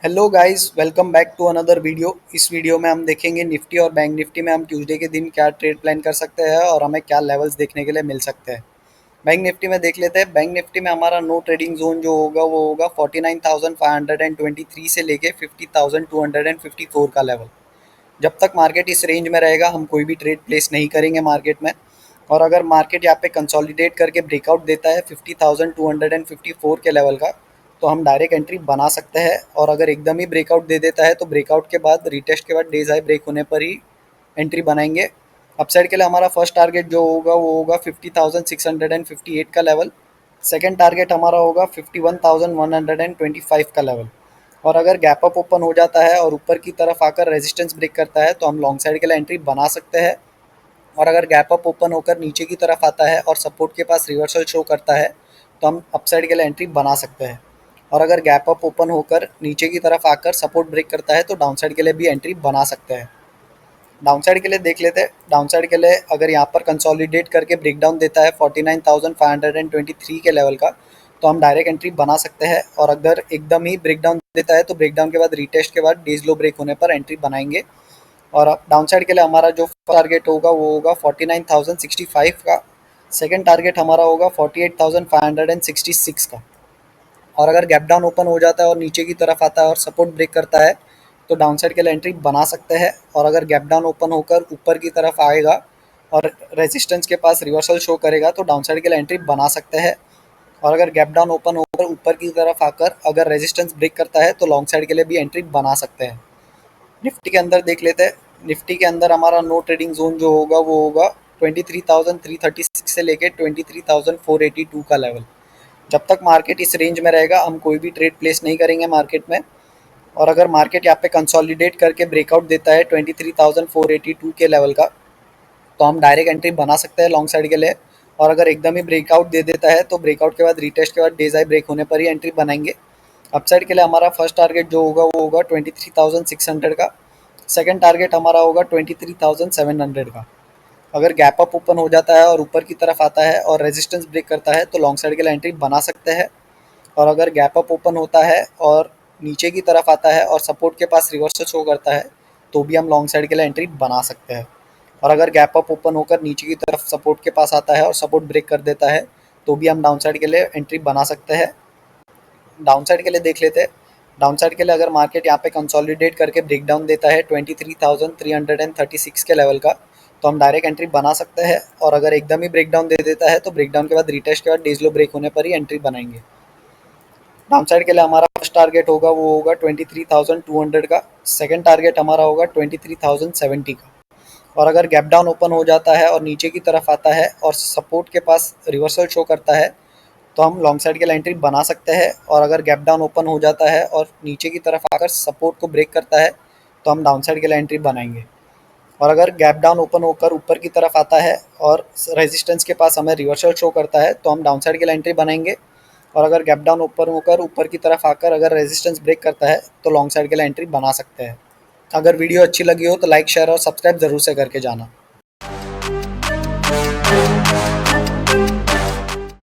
Hello guys, welcome back to another video. इस video में हम देखेंगे निफ्टी और बैंक निफ्टी में हम ट्यूसडे के दिन क्या ट्रेड प्लान कर सकते हैं और हमें क्या लेवल्स देखने के लिए मिल सकते हैं। बैंक निफ्टी में देख लेते हैं। बैंक निफ्टी में हमारा नो ट्रेडिंग जोन जो होगा वो होगा 49,523 से लेके 50,254 का लेवल। जब तक मार्केट इस रेंज में रहेगा हम कोई भी ट्रेड प्लेस नहीं करेंगे मार्केट में। और अगर मार्केट यहाँ पे कंसोलिडेट करके ब्रेकआउट देता है 50,254 के लेवल का, तो हम डायरेक्ट एंट्री बना सकते हैं। और अगर एकदम ही ब्रेकआउट दे देता है तो ब्रेकआउट के बाद रीटेस्ट के बाद डेज हाई ब्रेक होने पर ही एंट्री बनाएंगे। अपसाइड के लिए हमारा फर्स्ट टारगेट जो होगा वो होगा 50,658 का लेवल। सेकेंड टारगेट हमारा होगा 51,125 का लेवल। और अगर गैप अप ओपन हो जाता है और ऊपर की तरफ आकर रेजिस्टेंस ब्रेक करता है तो हम लॉन्ग साइड के लिए एंट्री बना सकते हैं। और अगर गैप अप ओपन होकर नीचे की तरफ आता है और सपोर्ट के पास रिवर्सल शो करता है तो हम अपसाइड के लिए एंट्री बना सकते हैं। और अगर गैप अप ओपन होकर नीचे की तरफ आकर सपोर्ट ब्रेक करता है तो डाउन साइड के लिए भी एंट्री बना सकते हैं। डाउन साइड के लिए देख लेते हैं। डाउन साइड के लिए अगर यहाँ पर कंसोलिडेट करके ब्रेक डाउन देता है 49,523 के लेवल का, तो हम डायरेक्ट एंट्री बना सकते हैं। और अगर एकदम ही ब्रेक डाउन देता है तो ब्रेक डाउन के बाद रीटेस्ट के बाद डेज लो ब्रेक होने पर एंट्री बनाएंगे। और डाउन साइड के लिए हमारा जो टारगेट होगा वो होगा 49,065 का। सेकेंड टारगेट हमारा होगा 48,566 का। और अगर गैप डाउन ओपन हो जाता है और नीचे की तरफ आता है और सपोर्ट ब्रेक करता है तो डाउन साइड के लिए एंट्री बना सकते हैं। और अगर गैप डाउन ओपन होकर ऊपर की तरफ आएगा और रेजिस्टेंस के पास रिवर्सल शो करेगा तो डाउन साइड के लिए एंट्री बना सकते हैं। और अगर गैप डाउन ओपन होकर ऊपर की तरफ आकर अगर रेजिस्टेंस ब्रेक करता है तो लॉन्ग साइड के लिए भी एंट्री बना सकते हैं। निफ्टी के अंदर देख लेते हैं। निफ्टी के अंदर हमारा नो ट्रेडिंग जोन जो होगा वो होगा 23,336 से लेके 23,482 का लेवल। जब तक मार्केट इस रेंज में रहेगा हम कोई भी ट्रेड प्लेस नहीं करेंगे मार्केट में। और अगर मार्केट यहाँ पे कंसोलिडेट करके ब्रेकआउट देता है 23,482 के लेवल का, तो हम डायरेक्ट एंट्री बना सकते हैं लॉन्ग साइड के लिए। और अगर एकदम ही ब्रेकआउट दे देता है तो ब्रेकआउट के बाद रीटेस्ट के बाद डेज आई ब्रेक होने पर ही एंट्री बनाएंगे। अपसाइड के लिए हमारा फर्स्ट टारगेट जो होगा वो होगा 23,600 का। सेकंड टारगेट हमारा होगा 23,700 का। अगर गैप अप ओपन हो जाता है और ऊपर की तरफ आता है और रेजिस्टेंस ब्रेक करता है तो लॉन्ग साइड के लिए एंट्री बना सकते हैं। और अगर गैप अप ओपन होता है और नीचे की तरफ आता है और सपोर्ट के पास रिवर्सल शो करता है तो भी हम लॉन्ग साइड के लिए एंट्री बना सकते हैं। और अगर गैप अप ओपन होकर नीचे की तरफ सपोर्ट के पास आता है और सपोर्ट ब्रेक कर देता है तो भी हम डाउन साइड के लिए एंट्री बना सकते हैं। डाउन साइड के लिए देख लेते हैं। डाउन साइड के लिए अगर मार्केट यहाँ पे कंसोलिडेट करके ब्रेक डाउन देता है 23,336 के लेवल का, तो हम डायरेक्ट एंट्री बना सकते हैं। और अगर एकदम ही ब्रेक डाउन दे देता है तो ब्रेक डाउन के बाद रीटेस्ट के बाद डेज लो ब्रेक होने पर ही एंट्री बनाएंगे। डाउन साइड के लिए हमारा फर्स्ट टारगेट होगा वो होगा 23,200 का। सेकंड टारगेट हमारा होगा 23,070 का। और अगर गैप डाउन ओपन हो जाता है और नीचे की तरफ आता है और सपोर्ट के पास रिवर्सल शो करता है तो हम लॉन्ग साइड के लिए एंट्री बना सकते हैं। और अगर गैप डाउन ओपन हो जाता है और नीचे की तरफ आकर सपोर्ट को ब्रेक करता है तो हम डाउन साइड के लिए एंट्री बनाएंगे। और अगर गैप डाउन ओपन होकर ऊपर की तरफ आता है और रेजिस्टेंस के पास हमें रिवर्सल शो करता है तो हम डाउन साइड के लिए एंट्री बनाएंगे। और अगर गैप डाउन ओपन होकर ऊपर की तरफ आकर अगर रेजिस्टेंस ब्रेक करता है तो लॉन्ग साइड के लिए एंट्री बना सकते हैं। अगर वीडियो अच्छी लगी हो तो लाइक शेयर और सब्सक्राइब ज़रूर से करके जाना।